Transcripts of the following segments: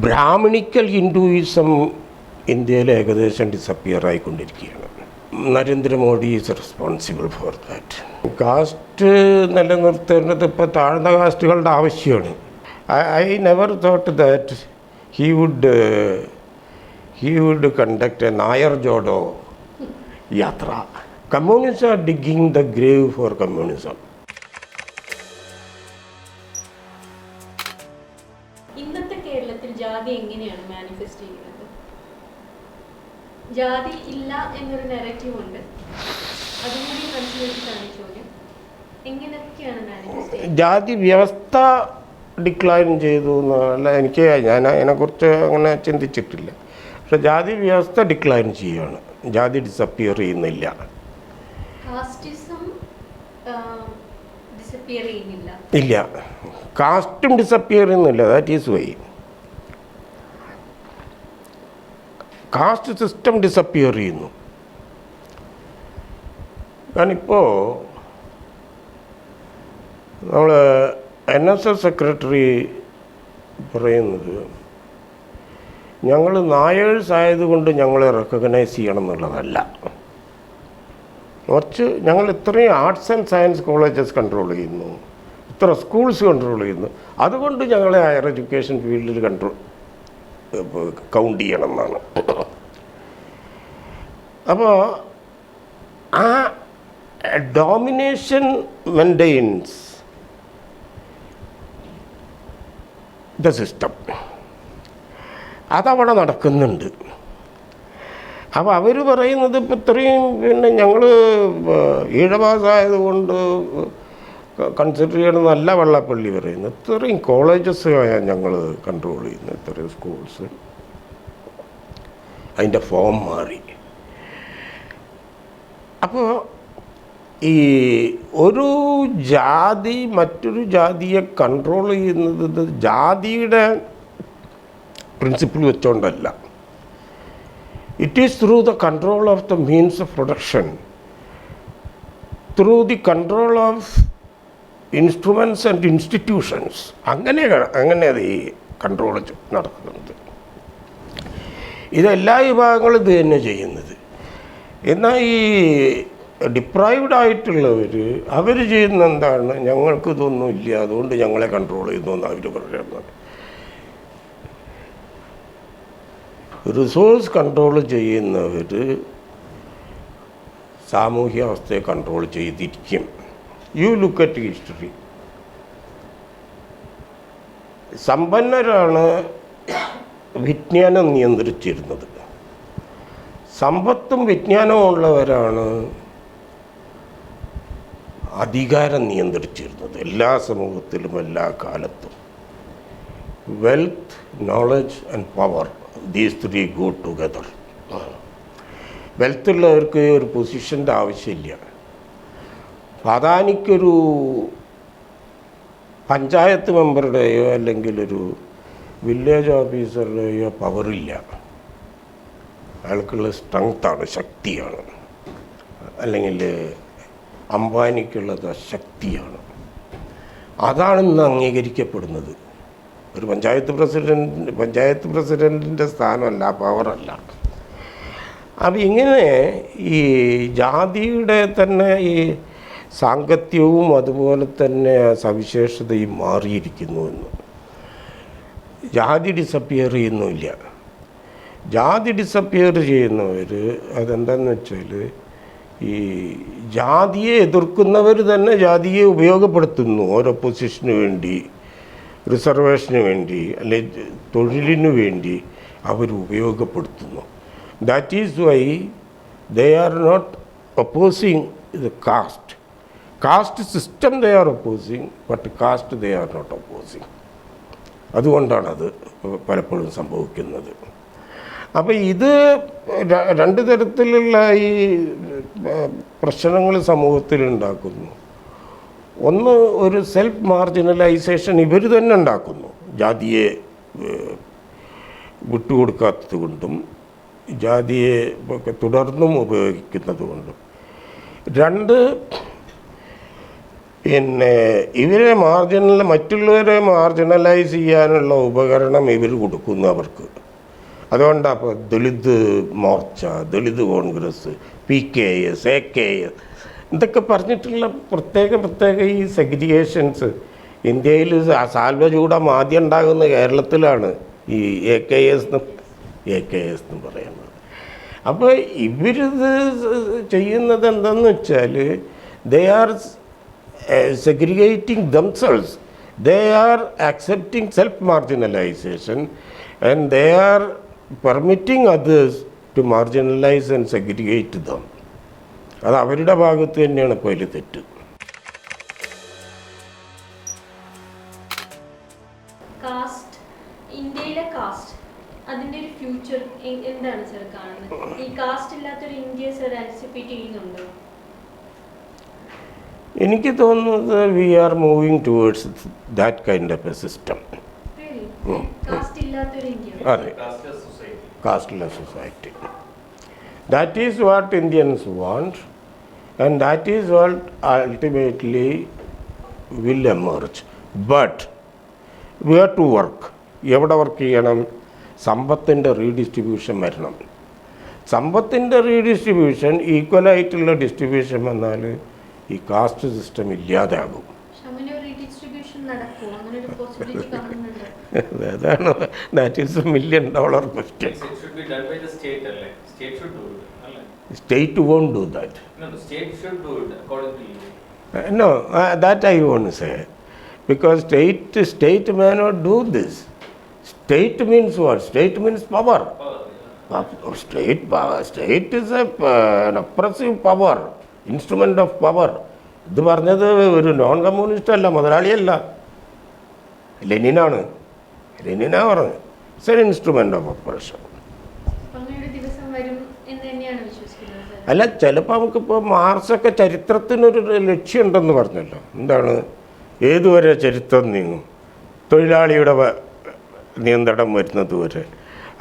Brahmanical Hinduism ഇന്ത്യയിൽ ഏകദേശം disappear ആയിക്കൊണ്ടിരിക്കുകയാണ്. Narendra Modi is responsible for that. Caste നിലനിർത്തേണ്ടത് ഇപ്പോൾ താഴ്ന്ന കാസ്റ്റുകളുടെ ആവശ്യമാണ്. I never thought that he would conduct a Nair Jodo Yatra. Communists are digging the grave for communism. ഇന്നത്തെ കേരളത്തിൽ ജാതി എങ്ങനെയാണ് മാനിഫെസ്റ്റ് ചെയ്യുന്നത്? ജാതി ഇല്ല എന്നൊരു നെറേറ്റീവ് ഉണ്ട്, അതുകൂടി മനസ്സിലാക്കിയിട്ടാണ് ചോദ്യം. എങ്ങനെയൊക്കെയാണ് മാനിഫെസ്റ്റ് ചെയ്യുന്നത്? ജാതി വ്യവസ്ഥ ഡിക്ലൈൻ ചെയ്തു എന്നല്ല, ഞാൻ അതിനെക്കുറിച്ച് അങ്ങനെ ചിന്തിച്ചിട്ടില്ല. പക്ഷെ ജാതി വ്യവസ്ഥ ഡിക്ലൈൻ ചെയ്യുകയാണ്, ജാതി ഡിസപ്പിയർ ചെയ്യുന്നില്ല. ഇല്ല, കാസ്റ്റും ഡിസപ്പിയർ ചെയ്യുന്നില്ല. That is why caste system disappear ചെയ്യുന്നു. കാരണം ഇപ്പോൾ നമ്മൾ NSS സെക്രട്ടറി പറയുന്നത് ഞങ്ങൾ നായേഴ്സ് ആയതുകൊണ്ട് ഞങ്ങളെ റെക്കഗ്നൈസ് ചെയ്യണം എന്നുള്ളതല്ല, മറിച്ച് ഞങ്ങൾ ഇത്രയും arts and science colleges control ചെയ്യുന്നു, ഇത്ര സ്കൂൾസ് കൺട്രോൾ ചെയ്യുന്നു, അതുകൊണ്ട് ഞങ്ങളെ ഹയർ എഡ്യൂക്കേഷൻ ഫീൽഡിൽ കൗണ്ട് ചെയ്യണം എന്നാണ്. അപ്പോൾ ആ ഡോമിനേഷൻ മെയിൻറ്റെയിൻസ് ദ സിസ്റ്റം, അതവിടെ നടക്കുന്നുണ്ട്. അപ്പോൾ അവർ പറയുന്നത് ഇപ്പം ഇത്രയും ഞങ്ങൾ ഈഴവാസായതുകൊണ്ട് കൺസിഡർ ചെയ്യണമെന്നല്ല വെള്ളാപ്പള്ളി പറയുന്നത്. ഇത്രയും കോളേജസ് ഞങ്ങൾ കൺട്രോൾ ചെയ്യുന്നു, ഇത്രയും സ്കൂൾസ്, അതിൻ്റെ ഫോം മാറി. അപ്പോൾ ഈ ഒരു ജാതി മറ്റൊരു ജാതിയെ കൺട്രോൾ ചെയ്യുന്നത് ജാതിയുടെ പ്രിൻസിപ്പിൾ വെച്ചുകൊണ്ടല്ല. It is through the control of the means of production, through the control of instruments and institutions. അങ്ങനെ അത് ഈ കൺട്രോൾ നടക്കുന്നത്. ഇതെല്ലാ വിഭാഗങ്ങളും ഇത് തന്നെ ചെയ്യുന്നത്. എന്നാൽ ഈ ഡിപ്രൈവ്ഡ് ആയിട്ടുള്ളവർ അവർ ചെയ്യുന്ന എന്താണ്, ഞങ്ങൾക്ക് ഇതൊന്നും ഇല്ല അതുകൊണ്ട് ഞങ്ങളെ കൺട്രോൾ ചെയ്യുന്നു എന്ന് അവർ പറയുന്നത്. റിസോഴ്സ് കൺട്രോൾ ചെയ്യുന്നവർ സാമൂഹ്യ അവസ്ഥയെ കൺട്രോൾ ചെയ്തിരിക്കും. You look at history. സമ്പന്നരാണ് വിജ്ഞാനം നിയന്ത്രിച്ചിരുന്നത്, സമ്പത്തും വിജ്ഞാനവും ഉള്ളവരാണ് അധികാരം നിയന്ത്രിച്ചിരുന്നത് എല്ലാ സമൂഹത്തിലും എല്ലാ കാലത്തും. Wealth, knowledge and power, these three go together. വെൽത്തുള്ളവർക്ക് ഒരു പൊസിഷൻ്റെ ആവശ്യമില്ല. അദാനിക്കൊരു പഞ്ചായത്ത് മെമ്പറുടെയോ അല്ലെങ്കിൽ ഒരു വില്ലേജ് ഓഫീസറുടെയോ പവറില്ല. അയാൾക്കുള്ള സ്ട്രെങ്ത്താണ്, ശക്തിയാണ്. അല്ലെങ്കിൽ അംബാനിക്കുള്ളത് ശക്തിയാണ്. അതാണ് ഇന്ന് അംഗീകരിക്കപ്പെടുന്നത്. ഒരു പഞ്ചായത്ത് പ്രസിഡൻറ്റിൻ്റെ സ്ഥാനമല്ല, പവറല്ല. അപ്പം ഇങ്ങനെ ഈ ജാതിയുടെ തന്നെ ഈ സാങ്കത്യവും അതുപോലെ തന്നെ സവിശേഷതയും മാറിയിരിക്കുന്നു എന്ന്. ജാതി ഡിസപ്പിയർ ചെയ്യുന്നില്ല. ജാതി ഡിസപ്പിയർ ചെയ്യുന്നവർ അതെന്താണെന്ന് വെച്ചാൽ ഈ ജാതിയെ എതിർക്കുന്നവർ തന്നെ ജാതിയെ ഉപയോഗപ്പെടുത്തുന്നു ഓരോ പൊസിഷന് വേണ്ടി, റിസർവേഷന് വേണ്ടി, അല്ലെങ്കിൽ തൊഴിലിനു വേണ്ടി അവർ ഉപയോഗപ്പെടുത്തുന്നു. That is why they are not opposing the caste system they are opposing, but caste they are not opposing. അതുകൊണ്ടാണത് പലപ്പോഴും സംഭവിക്കുന്നത്. അപ്പോൾ ഇത് രണ്ട് തരത്തിലുള്ള ഈ പ്രശ്നങ്ങൾ സമൂഹത്തിൽ ഉണ്ടാക്കുന്നു. ഒന്ന്, ഒരു സെൽഫ് മാർജിനലൈസേഷൻ ഇവർ തന്നെ ഉണ്ടാക്കുന്നു, ജാതിയെ വിട്ടുകൊടുക്കാത്തത് കൊണ്ടും ജാതിയെ തുടർന്നും ഉപയോഗിക്കുന്നത് കൊണ്ടും. രണ്ട്, പിന്നെ ഇവരെ മറ്റുള്ളവരെ മാർജിനലൈസ് ചെയ്യാനുള്ള ഉപകരണം ഇവർ കൊടുക്കുന്നു അവർക്ക്. അതുകൊണ്ടാണ് അപ്പോൾ ദളിത് മോർച്ച, ദളിത് കോൺഗ്രസ്, PKS, AKS ഇതൊക്കെ പറഞ്ഞിട്ടുള്ള പ്രത്യേക ഈ സെഗ്രിഗേഷൻസ്. ഇന്ത്യയിൽ സാൽവചൂടം ആദ്യം ഉണ്ടാകുന്ന കേരളത്തിലാണ് ഈ AKS എന്നും പറയുന്നത്. അപ്പോൾ ഇവരിത് ചെയ്യുന്നത് എന്താണെന്ന് വെച്ചാൽ they are segregating themselves. They are accepting self-marginalization and they are permitting others to marginalize and segregate them. അത് അവരുടെ ഭാഗത്ത് തന്നെയാണ് ഇപ്പോൾ അതിൽ തെറ്റ്. കാസ്റ്റ്, ഇന്ത്യയിലെ കാസ്റ്റ് അതിന്റെ ഒരു ഫ്യൂച്ചർ എന്താണ് സർ കാണുന്നത്? ഈ കാസ്റ്റ് ഇല്ലാത്തൊരു ഇന്ത്യ സർ ആൻറ്റിസിപ്പേറ്റ് ചെയ്യുന്നുണ്ടോ? എനിക്ക് തോന്നുന്നത് we are moving towards that kind of a system. അതെ, casteless society. That is what Indians want and that is what ultimately will emerge. But we have to work. എവിടെ work ചെയ്യണം? സമ്പത്തിൻ്റെ redistribution വരണം. സമ്പത്തിൻ്റെ redistribution ഈക്വലായിട്ടുള്ള distribution വന്നാൽ ഈ caste system ഇല്ലാതാകും. അതാണ് that is $1 million question. State won't do that. No, the state should do it according to you. No, that I won't say. Because state may not do this. State means what? State means power. State is an oppressive power, instrument of power. ഇത് പറഞ്ഞത് ഒരു non communist അല്ല, മുതലാളിയല്ല, ലെനിനാ പറഞ്ഞത്. It's an instrument of oppression. അല്ല, ചിലപ്പോൾ നമുക്കിപ്പോൾ മാർക്സൊക്കെ ചരിത്രത്തിനൊരു ലക്ഷ്യമുണ്ടെന്ന് പറഞ്ഞല്ലോ. എന്താണ്? ഏതുവരെ ചരിത്രം നീങ്ങും? തൊഴിലാളിയുടെ നിയന്ത്രണം വരുന്നത് വരെ.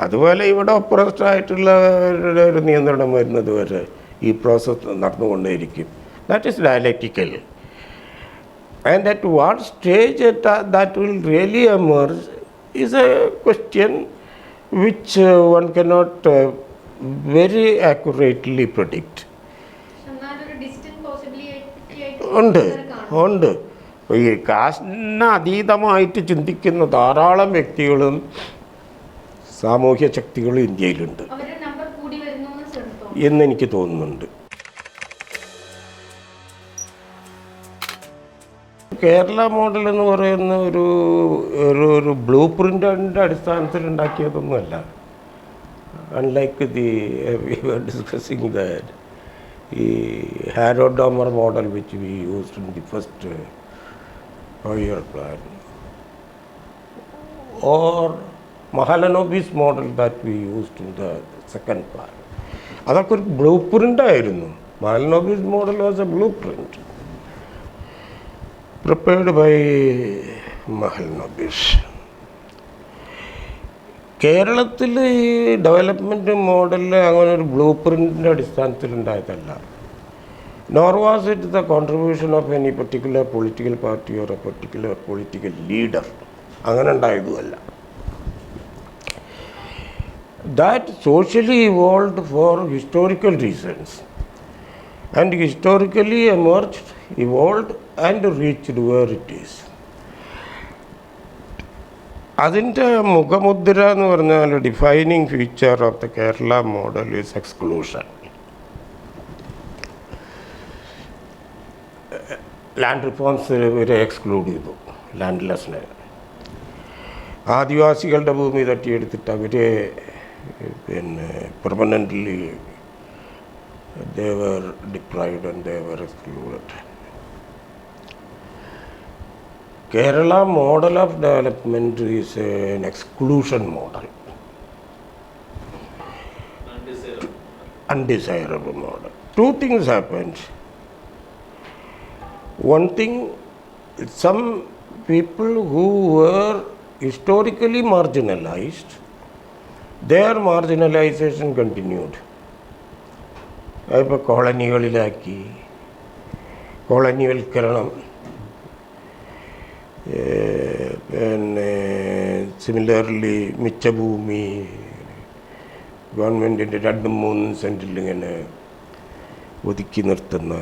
അതുപോലെ ഇവിടെ ഒപ്രസ്ഡ് ആയിട്ടുള്ള ഒരു നിയന്ത്രണം വരുന്നത് വരെ ഈ process നടന്നുകൊണ്ടേയിരിക്കും. That is dialectical. And at what stage that will really emerge is a question which one cannot very accurately predict. ഉണ്ട്. ഈ കാസ്റ്റിന് അതീതമായിട്ട് ചിന്തിക്കുന്ന ധാരാളം വ്യക്തികളും സാമൂഹ്യ ശക്തികളും ഇന്ത്യയിലുണ്ട് എന്നെനിക്ക് തോന്നുന്നുണ്ട്. കേരള മോഡൽ എന്ന് പറയുന്ന ഒരു ബ്ലൂ പ്രിൻ്റിൻ്റെ അടിസ്ഥാനത്തിൽ ഉണ്ടാക്കിയതൊന്നുമല്ല. Unlike we were discussing that ഈ Harrod Domar model which we used in the first 5-year plan or Mahalanobis model that we used in the second plan. അതൊക്കെ ഒരു ബ്ലൂ പ്രിൻ്റായിരുന്നു. Mahalanobis model was a blueprint prepared by Mahalnobis. കേരളത്തിൽ ഈ development മോഡലിൽ അങ്ങനെ ഒരു ബ്ലൂ പ്രിൻറ്റിൻ്റെ അടിസ്ഥാനത്തിൽ ഉണ്ടായതല്ല. Nor was it the contribution of any particular political party or a particular political leader. അങ്ങനെ ഉണ്ടായതുമല്ല. That socially evolved for historical reasons and historically emerged, evolved and reached where it is. അതിൻ്റെ മുഖമുദ്ര എന്ന് പറഞ്ഞാൽ defining feature of the Kerala model is exclusion. Land reforms ഇവരെ exclude ചെയ്തു. ലാൻഡ്ലെസ്സിനെ, ആദിവാസികളുടെ ഭൂമി തട്ടിയെടുത്തിട്ട് അവരെ permanently they were deprived and they were excluded. Kerala model of development is an exclusion model. Undesirable model. Two things happened. One thing, some people who were historically marginalized, their marginalization continued. ഇപ്പോൾ കോളനികളിലാക്കി, കോളനിവൽക്കരണം പിന്നെ similarly മിച്ചഭൂമി ഗവൺമെൻറ്റിൻ്റെ 2-3 സെൻറ്റിൽ ഇങ്ങനെ ഒതുക്കി നിർത്തുന്ന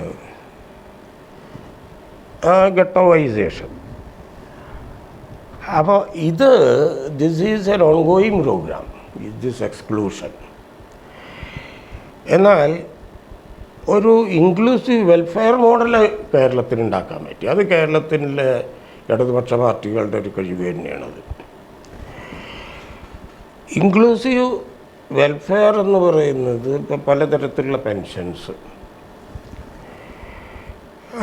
ghettoisation. അപ്പോൾ this is an ongoing programme, this exclusion. എന്നാൽ ഒരു inclusive welfare model കേരളത്തിന് ഉണ്ടാക്കാൻ പറ്റി. അത് കേരളത്തിലെ ഇടതുപക്ഷ പാർട്ടികളുടെ ഒരു കഴിവ് തന്നെയാണത്. ഇൻക്ലൂസീവ് വെൽഫെയർ എന്ന് പറയുന്നത് ഇപ്പോൾ പലതരത്തിലുള്ള പെൻഷൻസ്,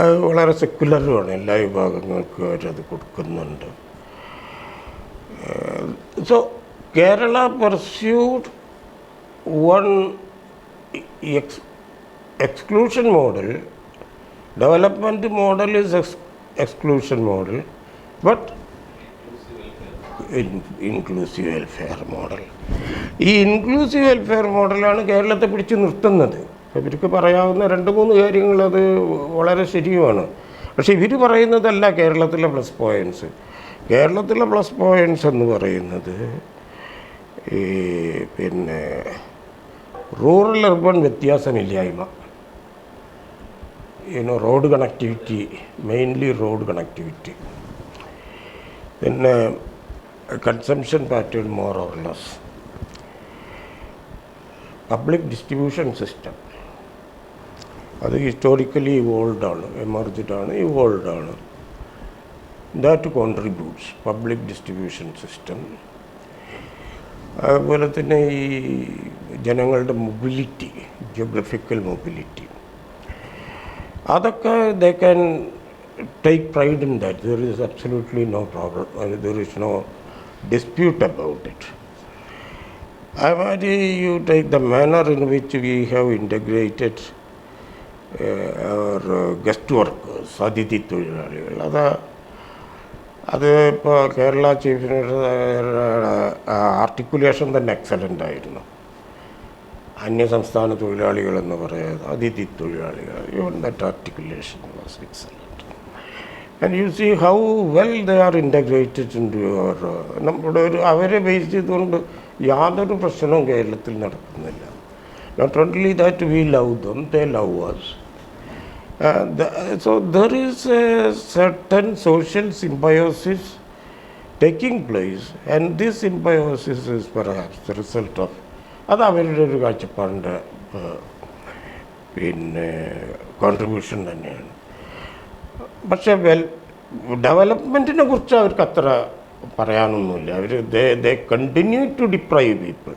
അത് വളരെ സെക്കുലറുമാണ്, എല്ലാ വിഭാഗങ്ങൾക്കും അവരത് കൊടുക്കുന്നുണ്ട്. So Kerala pursued one exclusion model, development model is exclusion model, but inclusive welfare model. ഈ ഇൻക്ലൂസീവ് വെൽഫെയർ മോഡലാണ് കേരളത്തെ പിടിച്ച് നിർത്തുന്നത്. ഇവർക്ക് പറയാവുന്ന 2-3 കാര്യങ്ങൾ അത് വളരെ ശരിയുമാണ്. പക്ഷെ ഇവർ പറയുന്നതല്ല കേരളത്തിലെ പ്ലസ് പോയിൻറ്റ്സ്. കേരളത്തിലെ പ്ലസ് പോയിൻറ്റ്സ് എന്ന് പറയുന്നത് ഈ പിന്നെ റൂറൽ അർബൺ വ്യത്യാസമില്ലായ്മ, road connectivity, mainly road connectivity, പിന്നെ consumption pattern more or less, public distribution system, അത് ഹിസ്റ്റോറിക്കലി ഇവോൾവ് ആണ്, എമർജ്ഡ് ആണ്, ഇവോൾവ് ആണ്. That contributes public distribution system. അതുപോലെ തന്നെ ഈ ജനങ്ങളുടെ മൊബിലിറ്റി, ജിയോഗ്രഫിക്കൽ മൊബിലിറ്റി, അതൊക്കെ they can take pride in that. There is absolutely no problem, there is no dispute about it. അതുമാതിരി you take the manner in which we have integrated our guest workers, അതിഥി തൊഴിലാളികൾ, അത് ഇപ്പോൾ Kerala chief minister articulation തന്നെ excellent ആയിരുന്നു. അന്യസംസ്ഥാന തൊഴിലാളികളെന്ന് പറയുന്നത് അതിഥി തൊഴിലാളികൾ, even that articulation was excellent. And you see how well they are integrated into our നമ്മുടെ അവരെ ബേസ് ചെയ്തുകൊണ്ട് യാതൊരു പ്രശ്നവും കേരളത്തിൽ നടക്കുന്നില്ല. Not only that we love them, they love us. So there is a certain social symbiosis taking place, and this symbiosis is perhaps the result of അത് അവരുടെ ഒരു കാഴ്ചപ്പാടിൻ്റെ പിന്നെ കോൺട്രിബ്യൂഷൻ തന്നെയാണ്. പക്ഷേ ഡെവലപ്മെൻറ്റിനെ കുറിച്ച് അവർക്ക് അത്ര പറയാനൊന്നുമില്ല. അവർ they continue to deprive people.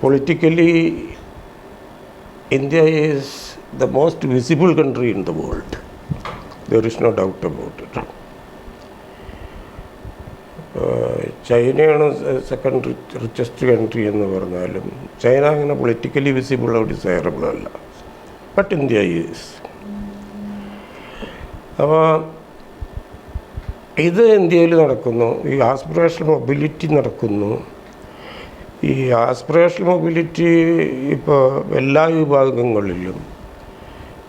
Politically, India is the most visible country in the world. There is no doubt about it. ചൈനയാണ് സെക്കൻഡ് റിച്ചസ്റ്റ് കൺട്രി എന്ന് പറഞ്ഞാലും ചൈന അങ്ങനെ പൊളിറ്റിക്കലി വിസിബിളോ ഡിസൈറബിളോ അല്ല. But India is. അപ്പോൾ ഇത് ഇന്ത്യയിൽ നടക്കുന്നു. ഈ ആസ്പിറേഷണൽ മൊബിലിറ്റി നടക്കുന്നു. ഈ ആസ്പിറേഷണൽ മൊബിലിറ്റി ഇപ്പോൾ എല്ലാ വിഭാഗങ്ങളിലും,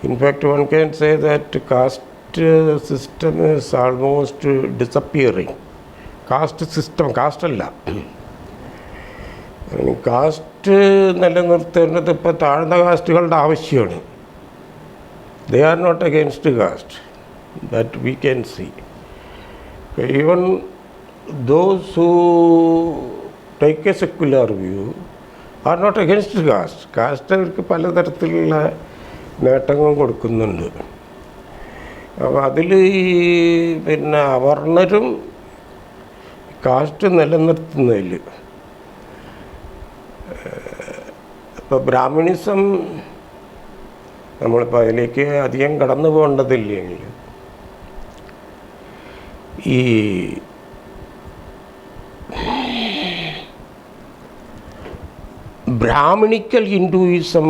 in fact one can say that caste system is almost disappearing. Caste system, കാസ്റ്റല്ല, കാസ്റ്റ് നിലനിർത്തേണ്ടത് ഇപ്പോൾ താഴ്ന്ന കാസ്റ്റുകളുടെ ആവശ്യമാണ്. They are not against caste, that we can see. Even those who take a secular view are not against caste. Caste അവർക്ക് പലതരത്തിലുള്ള നേട്ടങ്ങൾ കൊടുക്കുന്നുണ്ട്. അപ്പോൾ അതിൽ ഈ പിന്നെ അവർണരും കാസ്റ്റ് നിലനിർത്തുന്നതിൽ ഇപ്പോൾ ബ്രാഹ്മിണിസം നമ്മളിപ്പോൾ അതിലേക്ക് അധികം കടന്നു പോകേണ്ടതില്ലെങ്കിൽ ഈ ബ്രാഹ്മണിക്കൽ ഹിന്ദുയിസം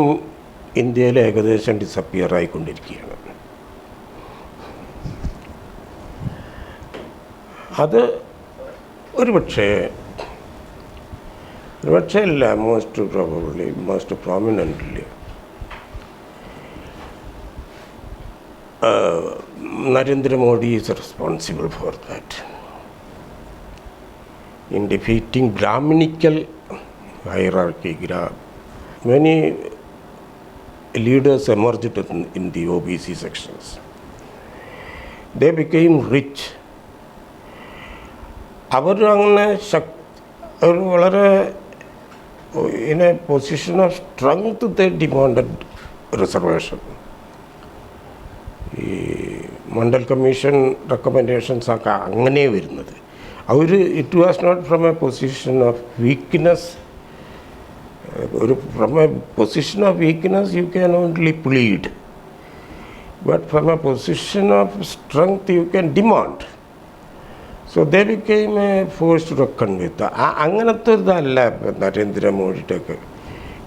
ഇന്ത്യയിൽ ഏകദേശം ഡിസപ്പിയർ ആയിക്കൊണ്ടിരിക്കുകയാണ്. അത് ഒരുപക്ഷേ അല്ല, most probably, most prominently Narendra Modi is responsible for that. In defeating Brahminical hierarchy, many leaders emerged in the OBC sections. They became rich. അവർ അങ്ങനെ അവർ വളരെ in a position of strength they demanded reservation. ഈ Mandal commission റെക്കമെൻഡേഷൻസൊക്കെ അങ്ങനെ വരുന്നത് അവർ it was not from a position of weakness. ഒരു from a position of weakness you can only plead, but from a position of strength you can demand. So they became a force to reckon with. അങ്ങനത്തെ ഇതല്ല ഇപ്പം നരേന്ദ്രമോദിയുടെ ഒക്കെ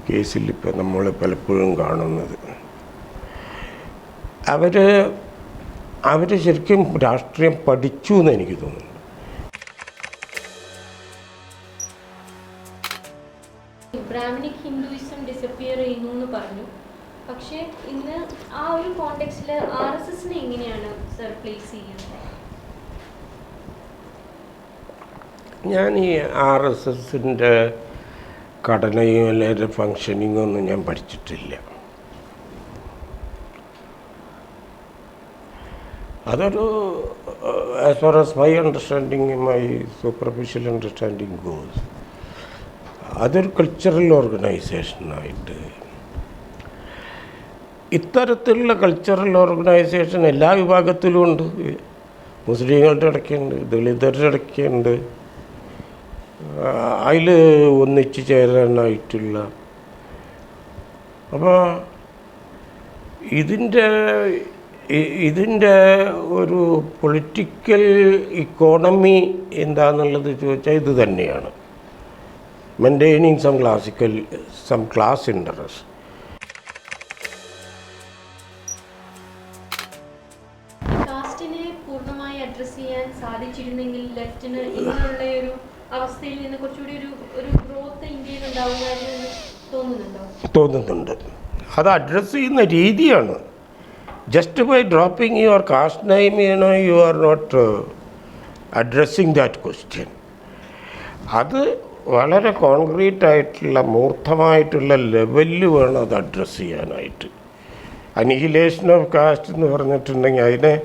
കേസിൽ ഇപ്പം നമ്മൾ പലപ്പോഴും കാണുന്നത്. അവർ ശരിക്കും രാഷ്ട്രീയം പഠിച്ചു എന്ന് എനിക്ക് തോന്നുന്നു. ബ്രാഹ്മിനിക് ഹിന്ദുയിസം ഡിസപ്പിയർ ചെയ്യുന്നു എന്ന് പറഞ്ഞു. പക്ഷേ ഇന്ന് ആ ഒരു കോണ്ടെക്സ്റ്റിൽ RSSനെ എങ്ങനെയാണ് സർ പ്ലേസ് ചെയ്യുന്നത്? ഞാൻ ഈ RSSൻ്റെ ഘടനയും അല്ലെങ്കിൽ ഫങ്ഷനിങ്ങും ഒന്നും ഞാൻ പഠിച്ചിട്ടില്ല. അതൊരു as far as my understanding, my superficial understanding goes, അതൊരു കൾച്ചറൽ ഓർഗനൈസേഷനായിട്ട്, ഇത്തരത്തിലുള്ള കൾച്ചറൽ ഓർഗനൈസേഷൻ എല്ലാ വിഭാഗത്തിലും ഉണ്ട്. മുസ്ലിങ്ങളുടെ ഇടയ്ക്കുണ്ട്, ദളിതരുടെ ഇടയ്ക്കുണ്ട്. അതിൽ ഒന്നിച്ച് ചേരാനായിട്ടുള്ള. അപ്പോൾ ഇതിൻ്റെ ഒരു പൊളിറ്റിക്കൽ ഇക്കോണമി എന്താണെന്നുള്ളത് ചോദിച്ചാൽ ഇത് തന്നെയാണ്. Maintaining some class interest. കാസ്റ്റിനെ പൂർണ്ണമായി അഡ്രസ് ചെയ്യാൻ സാധിച്ചിരുന്നെങ്കിൽ ലെഫ്റ്റിന് ഇന്നുള്ള ഒരു അവസ്ഥയിൽ നിന്ന് കുറച്ചുകൂടി ഒരു ഗ്രോത്ത് ഇന്ത്യയിൽ ഉണ്ടാവുമായിരുന്നു തോന്നുന്നുണ്ട്. അത് അഡ്രസ്സ് ചെയ്യുന്ന രീതിയാണ്. Just by dropping your caste name you are not addressing that question. അത് വളരെ കോൺക്രീറ്റ് ആയിട്ടുള്ള മൂർത്തമായിട്ടുള്ള ലെവലിൽ വേണം അത് അഡ്രസ്സ് ചെയ്യാനായിട്ട്. അനിഹിലേഷൻ ഓഫ് കാസ്റ്റ് എന്ന് പറഞ്ഞിട്ടുണ്ടെങ്കിൽ അതിനെ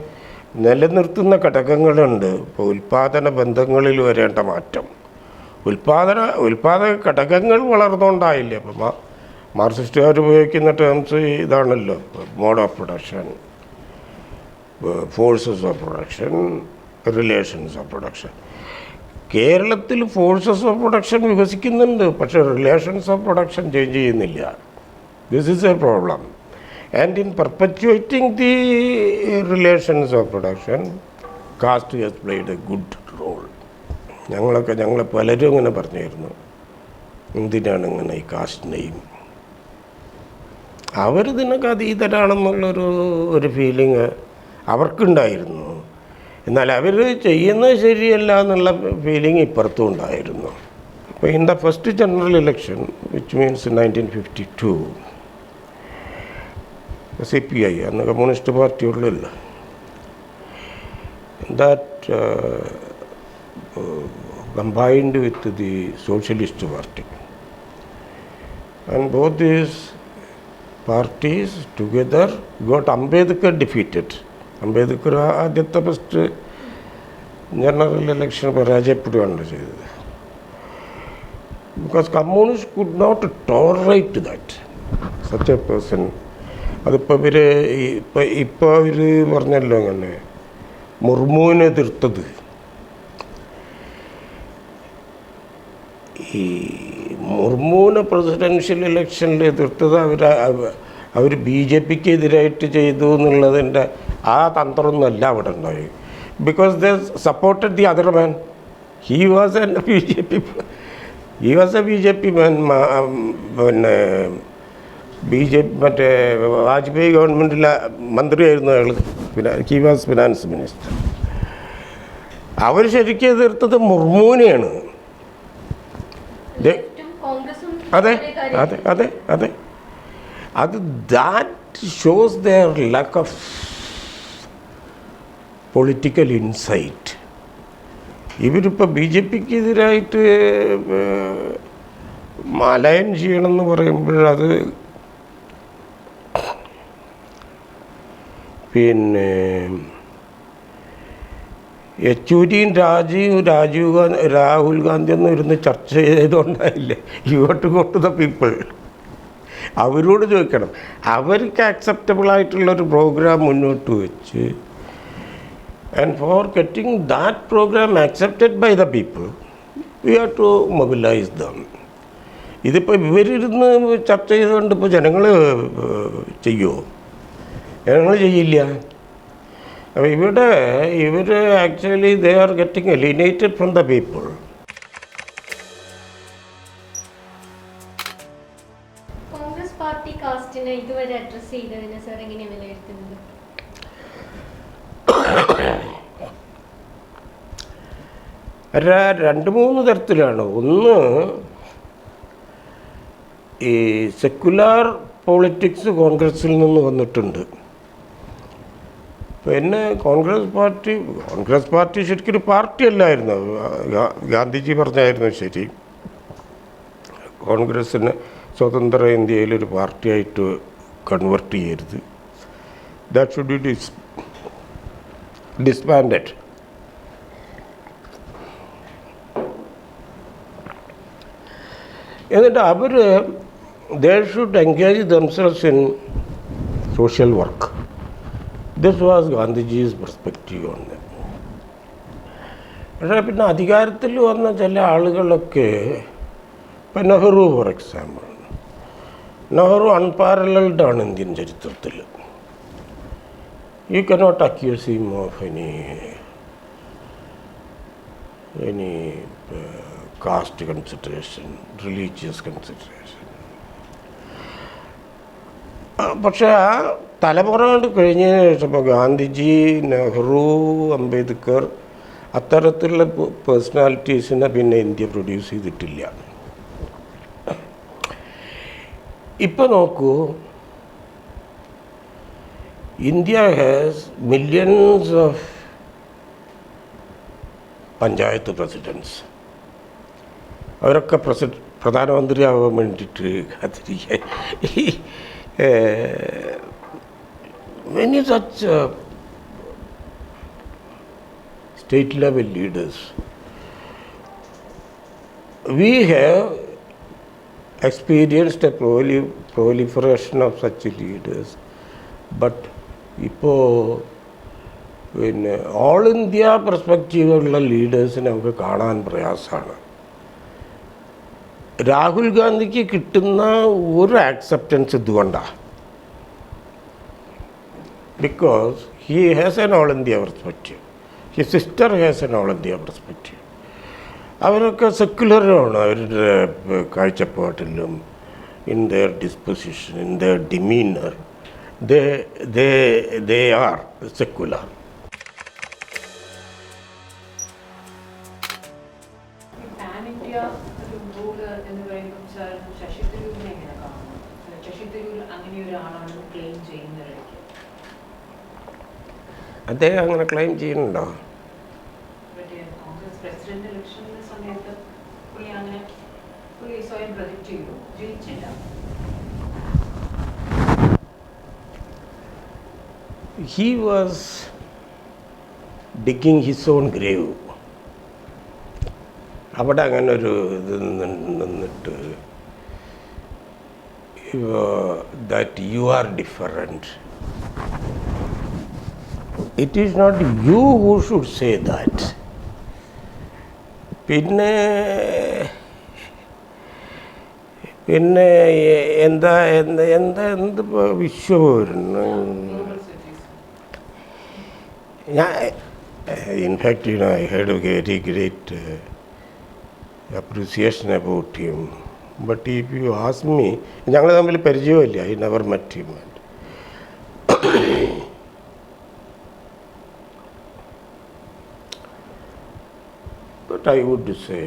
നിലനിർത്തുന്ന ഘടകങ്ങളുണ്ട്. ഇപ്പോൾ ഉൽപ്പാദന ബന്ധങ്ങളിൽ വരേണ്ട മാറ്റം, ഉൽപ്പാദക ഘടകങ്ങൾ വളർന്നുകൊണ്ടായില്ലേ. അപ്പം മാർക്സിസ്റ്റുകാർ ഉപയോഗിക്കുന്ന ടേംസ് ഇതാണല്ലോ, mode of production, forces of production, relations of production. കേരളത്തിൽ ഫോഴ്സസ് ഓഫ് പ്രൊഡക്ഷൻ വികസിക്കുന്നുണ്ട്, പക്ഷേ റിലേഷൻസ് ഓഫ് പ്രൊഡക്ഷൻ ചേഞ്ച് ചെയ്യുന്നില്ല. This is a problem. And in perpetuating the relations of production caste has played a good role. ഞങ്ങളെ പലരും ഇങ്ങനെ പറഞ്ഞിരുന്നു, എന്തിനാണ് ഇങ്ങനെ ഈ കാസ്റ്റ് നെയിം. അവരിതിനൊക്കെ അതീതരാണെന്നുള്ളൊരു ഫീലിങ് അവർക്കുണ്ടായിരുന്നു. എന്നാൽ അവർ ചെയ്യുന്നത് ശരിയല്ല എന്നുള്ള ഫീലിംഗ് ഇപ്പുറത്തും ഉണ്ടായിരുന്നു. അപ്പോൾ in the first general election, which means 1952, CPI, അന്ന് കമ്മ്യൂണിസ്റ്റ് പാർട്ടി ഉള്ളല്ലോ, that combined with the Socialist Party. And both these parties together got Ambedkar defeated. Ambedkar ആദ്യത്തെ ഫസ്റ്റ് ജനറൽ ഇലക്ഷൻ പരാജയപ്പെടുകയാണ് ചെയ്തത്. Because communist could not tolerate that such a person. അതിപ്പോൾ ഇപ്പോൾ അവർ പറഞ്ഞല്ലോ അങ്ങനെ മുർമുവിനെ എതിർത്തത്. ഈ മുർമുവിനെ പ്രസിഡൻഷ്യൽ ഇലക്ഷനിൽ എതിർത്തത് അവർ BJPക്ക് എതിരായിട്ട് ചെയ്തു എന്നുള്ളതിൻ്റെ ആ തന്ത്രമൊന്നുമല്ല അവിടെ ഉണ്ടായി. Because they supported the other man. He was a BJP man. പിന്നെ മറ്റേ വാജ്പേയി ഗവൺമെൻറ്റിലെ മന്ത്രിയായിരുന്നു അയാൾ. He was finance minister. അവർ ശരിക്കും എതിർത്തത് മുർമുവിനെയാണ്. അതെ അതെ അതെ അതെ അത് that shows their lack of political insight. ഇവരിപ്പോൾ ബി ജെ പിക്ക് എതിരായിട്ട് അലയൻ ചെയ്യണമെന്ന് പറയുമ്പോഴത് പിന്നെ യെച്ചൂരിയും രാഹുൽ ഗാന്ധിയൊന്നും ഇരുന്ന് ചർച്ച ചെയ്തുകൊണ്ടായില്ലേ. You to go to the people. അവരോട് ചോദിക്കണം. അവർക്ക് ആക്സെപ്റ്റബിളായിട്ടുള്ളൊരു പ്രോഗ്രാം മുന്നോട്ട് വെച്ച് and for getting that programme accepted by the people we have to mobilise them. ഇതിപ്പോൾ ഇവരിരുന്ന് ചർച്ച ചെയ്തുകൊണ്ട് ഇപ്പോൾ ജനങ്ങൾ ചെയ്യുമോ? ജനങ്ങൾ ചെയ്യില്ല. അപ്പോൾ ഇവർ actually they are getting alienated from the people. Congress party കാസ്റ്റിനെ ഇതുവരെ അഡ്രസ് ചെയ്തതിനെ സാർ എങ്ങനെയാണ് വിലയിരുത്തുന്നത്? രണ്ട് മൂന്ന് തരത്തിലാണ്. ഒന്ന്, ഈ സെക്കുലാർ പൊളിറ്റിക്സ് കോൺഗ്രസിൽ നിന്ന് വന്നിട്ടുണ്ട്. പിന്നെ കോൺഗ്രസ് പാർട്ടി ശരിക്കൊരു പാർട്ടി അല്ലായിരുന്നു. ഗാന്ധിജി പറഞ്ഞായിരുന്നു ശരി, കോൺഗ്രസ്സിന് സ്വതന്ത്ര ഇന്ത്യയിലൊരു പാർട്ടിയായിട്ട് കൺവെർട്ട് ചെയ്യരുത്. That should be disbanded. എന്നിട്ട് അവർ they should engage themselves in social work. This was Gandhiji's perspective on them. പക്ഷേ പിന്നെ അധികാരത്തിൽ വന്ന ചില ആളുകളൊക്കെ, ഇപ്പം Nehru for example, Nehru unparalleled ആണ് ഇന്ത്യൻ ചരിത്രത്തിൽ. You cannot accuse him of any caste consideration, religious consideration. പക്ഷേ ആ തലമുറ കൊണ്ട് കഴിഞ്ഞതിന് ശേഷം ഇപ്പോൾ ഗാന്ധിജി, നെഹ്റു, അംബേദ്കർ അത്തരത്തിലുള്ള പേഴ്സണാലിറ്റീസിനെ പിന്നെ ഇന്ത്യ പ്രൊഡ്യൂസ് ചെയ്തിട്ടില്ല. ഇപ്പോൾ നോക്കൂ, India has millions of panchayat presidents. അവരൊക്കെ പ്രധാനമന്ത്രിയാവാൻ വേണ്ടിയിട്ട് കാത്തിരിക്കുക. Many such state level leaders. We have experienced a proliferation of such leaders, but ഇപ്പോൾ പിന്നെ ഓൾ ഇന്ത്യ പെർസ്പെക്റ്റീവുള്ള ലീഡേഴ്സിനെ നമുക്ക് കാണാൻ പ്രയാസമാണ്. രാഹുൽ ഗാന്ധിക്ക് കിട്ടുന്ന ഒരു ആക്സെപ്റ്റൻസ് ഇതുകൊണ്ടാണ്. Because he has an all India perspective, he sister has an all India perspective. അവരൊക്കെ സെക്യുലറാണ് അവരുടെ കാഴ്ചപ്പാട്ടിലും, in their disposition, in their demeanour, they are secular. അദ്ദേഹം അങ്ങനെ ക്ലെയിം ചെയ്യുന്നുണ്ടോ? He was digging his own grave. അവിടെ അങ്ങനെ ഒരു ഇത് നിന്നിട്ട് that you are different. It is not you who should say that. പിന്നെ എന്താ വിശ്വപൗരന്. In fact, I had a very great appreciation about him. But if you ask me, ഞങ്ങൾ തമ്മിൽ പരിചയമില്ല. I never met him. But I would say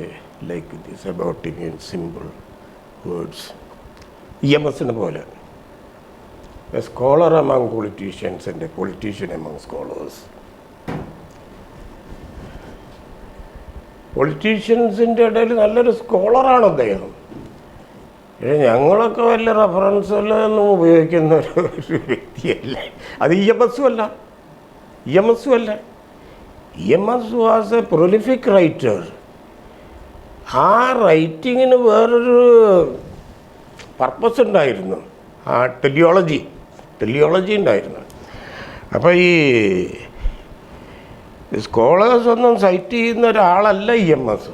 like this about him in simple words. EMSനെ പോലെ, a scholar among politicians and a politician among scholars. പൊളിറ്റീഷ്യൻസിൻ്റെ ഇടയിൽ നല്ലൊരു സ്കോളറാണ് അദ്ദേഹം. ഞങ്ങളൊക്കെ വല്ല റെഫറൻസുകളൊന്നും ഉപയോഗിക്കുന്ന ഒരു വ്യക്തിയല്ല. അത് EMS അല്ല. EMS was A prolific writer. ആ റൈറ്റിങ്ങിന് വേറൊരു പർപ്പസ് ഉണ്ടായിരുന്നു. ആ ടെലിയോളജി ഉണ്ടായിരുന്നു. അപ്പോൾ ഈ സ്കോളേഴ്സ് ഒന്നും സൈറ്റ് ചെയ്യുന്ന ഒരാളല്ല EMS.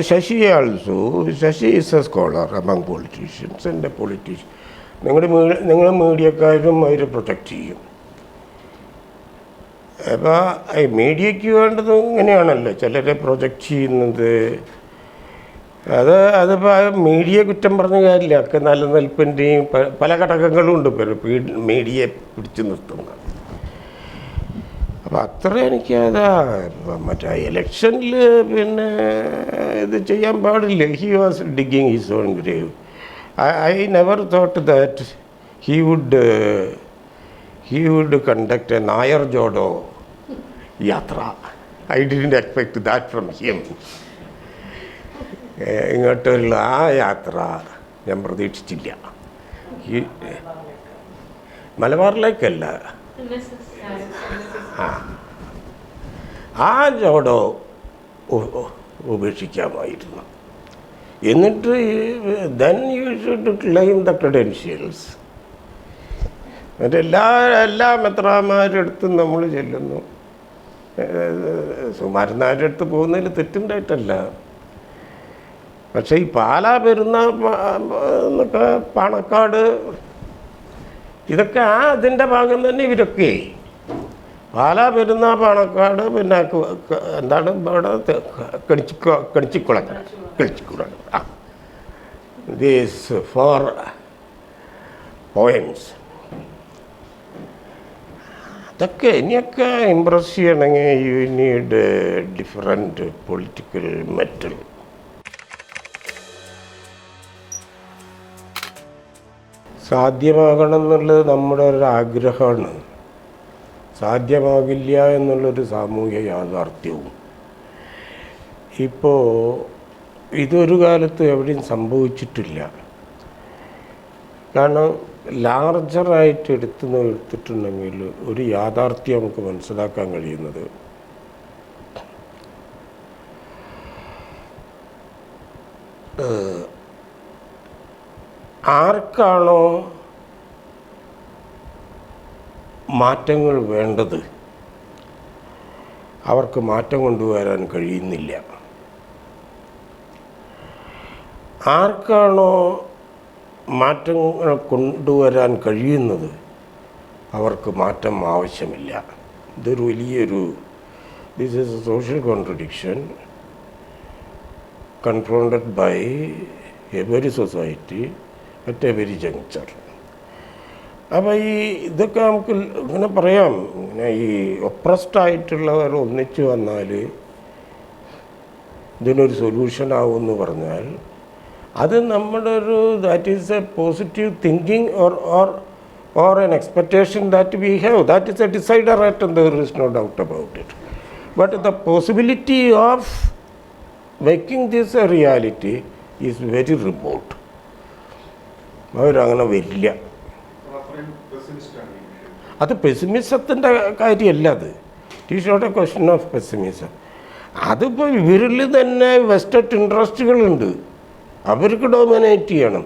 Shashi also, Shashi is a scholar among politicians. എൻ്റെ പൊളിറ്റീഷ്യൻ നിങ്ങൾ മീഡിയക്കാരും അവർ പ്രൊട്ടക്റ്റ് ചെയ്യും. അപ്പോൾ മീഡിയയ്ക്ക് വേണ്ടത് ഇങ്ങനെയാണല്ലോ ചിലരെ പ്രൊജക്റ്റ് ചെയ്യുന്നത്. അതിപ്പോൾ മീഡിയ കുറ്റം പറഞ്ഞ കാര്യമില്ല. ഒക്കെ നിലനിൽപ്പിൻ്റെയും പല ഘടകങ്ങളും ഉണ്ട് മീഡിയയെ പിടിച്ചു നിർത്തുന്നത്. അപ്പോൾ അത്ര എനിക്കതാ മറ്റേ ഇലക്ഷനിൽ പിന്നെ ഇത് ചെയ്യാൻ പാടില്ല. He was digging his own grave. I never thought that he would conduct a Nair Jodo Yatra. I didn't expect that from him. ഇങ്ങോട്ടുള്ള ആ യാത്ര ഞാൻ പ്രതീക്ഷിച്ചില്ല. മലബാറിലേക്കല്ല, ആ ജോഡോ ഉപേക്ഷിക്കാമായിരുന്നു. എന്നിട്ട് then you should claim the credentials. എല്ലാ മെത്രാന്മാരുടെ അടുത്തും നമ്മൾ ചെല്ലുന്നു. സുമാരന്മാരുടെ അടുത്ത് പോകുന്നതിൽ തെറ്റുണ്ടായിട്ടല്ല. പക്ഷേ ഈ പാലാ പെരുന്നാൾ എന്നൊക്കെ പാണക്കാട് ഇതൊക്കെ അതിൻ്റെ ഭാഗം തന്നെ. ഇവരൊക്കെ പാലാ പെരുന്നാൾ പാണക്കാട് പിന്നെ എന്താണ് ഇവിടെ കണിച്ചിക്കുളം. ദീസ് 4 പോയിൻറ്റ്സ് അതൊക്കെ ഇനിയൊക്കെ ഇമ്പ്രസ് ചെയ്യണമെങ്കിൽ you need different political mettle. സാധ്യമാകണം എന്നുള്ളത് നമ്മുടെ ഒരു ആഗ്രഹമാണ്. സാധ്യമാകില്ല എന്നുള്ളൊരു സാമൂഹ്യ യാഥാർത്ഥ്യവും. ഇപ്പോൾ ഇതൊരു കാലത്ത് എവിടെയും സംഭവിച്ചിട്ടില്ല. കാരണം ലാർജറായിട്ട് എടുത്തിട്ടുണ്ടെങ്കിൽ ഒരു യാഥാർത്ഥ്യം നമുക്ക് മനസ്സിലാക്കാൻ കഴിയുന്നത് ആർക്കാണോ മാറ്റങ്ങൾ വേണ്ടത് അവർക്ക് മാറ്റം കൊണ്ടുവരാൻ കഴിയുന്നില്ല. ആർക്കാണോ മാറ്റങ്ങൾ കൊണ്ടുവരാൻ കഴിയുന്നത് അവർക്ക് മാറ്റം ആവശ്യമില്ല. ഇതൊരു വലിയൊരു this is a social contradiction confronted by every society at every juncture. അപ്പോൾ ഇതൊക്കെ നമുക്ക് ഇങ്ങനെ പറയാം. ഇങ്ങനെ ഈ ഒപ്രസ്ഡ് ആയിട്ടുള്ളവർ ഒന്നിച്ചു വന്നാൽ ഇതിനൊരു സൊല്യൂഷൻ ആവുമെന്ന് പറഞ്ഞാൽ അത് നമ്മുടെ ഒരു that is A positive thinking or an expectation that we have. That is a decider item, there is no doubt about it. But the possibility of making this a reality is very remote. അവരങ്ങനെ വരില്ല. അത് പെസിമിസത്തിൻ്റെ കാര്യമല്ല. അത് it is not a question of pessimism. അതിപ്പോൾ ഇവരിൽ തന്നെ vested ഇൻട്രസ്റ്റുകളുണ്ട്. അവർക്ക് ഡോമിനേറ്റ് ചെയ്യണം.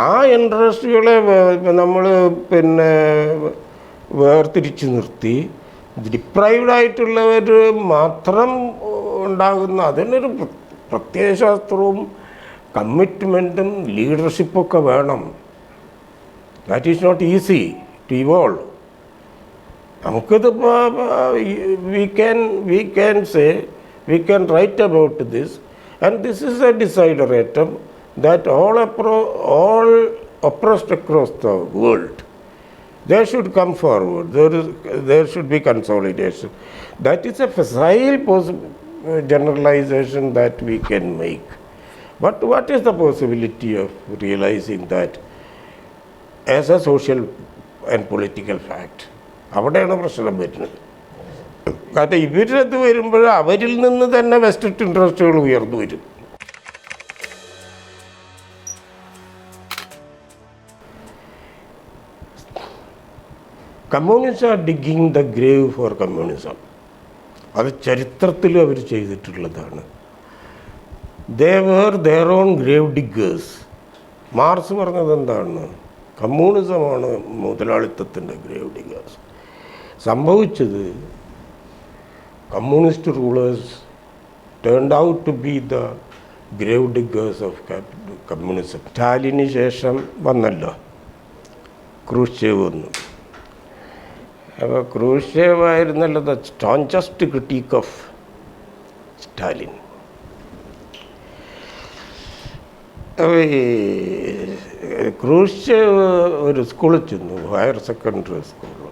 ആ ഇൻട്രസ്റ്റുകളെ നമ്മൾ പിന്നെ വേർതിരിച്ച് നിർത്തി ഡിപ്രൈവ്ഡ് ആയിട്ടുള്ളവർ മാത്രം ഉണ്ടാകുന്ന അതിനൊരു പ്രത്യയശാസ്ത്രവും കമ്മിറ്റ്മെൻറ്റും ലീഡർഷിപ്പൊക്കെ വേണം. That is not easy to evolve. നമുക്കിതിപ്പോൾ we can write about this, and this is a decider item that all oppressed across the world, they should come forward. There should be consolidation. That is a facile generalization that we can make. But what is the possibility of realizing that as a social and political fact? അവിടെയാണ് പ്രശ്നം വരുന്നത്. കാരണം ഇവരത് വരുമ്പോൾ അവരിൽ നിന്ന് തന്നെ vested ഇൻട്രസ്റ്റുകൾ ഉയർന്നു വരും. Communism are digging the grave for communism. അത് ചരിത്രത്തിലും അവർ ചെയ്തിട്ടുള്ളതാണ്. They were their own grave diggers. Marx പറഞ്ഞത് എന്താണ്? കമ്മ്യൂണിസമാണ് മുതലാളിത്തത്തിൻ്റെ ഗ്രേവ് ഡിഗേഴ്സ്. സംഭവിച്ചത് communist rulers turned out to be the grave diggers of communism. സ്റ്റാലിന് ശേഷം വന്നല്ലോ ക്രൂഷ്ചേവ് വന്നു. അപ്പോൾ ക്രൂഷ്ചേവ് ആയിരുന്നല്ലോ the strongest critic of Stalin. അപ്പോൾ ഈ ക്രൂഷ്ചേവ് ഒരു സ്കൂളിൽ ചെന്നു, ഹയർ സെക്കൻഡറി സ്കൂൾ.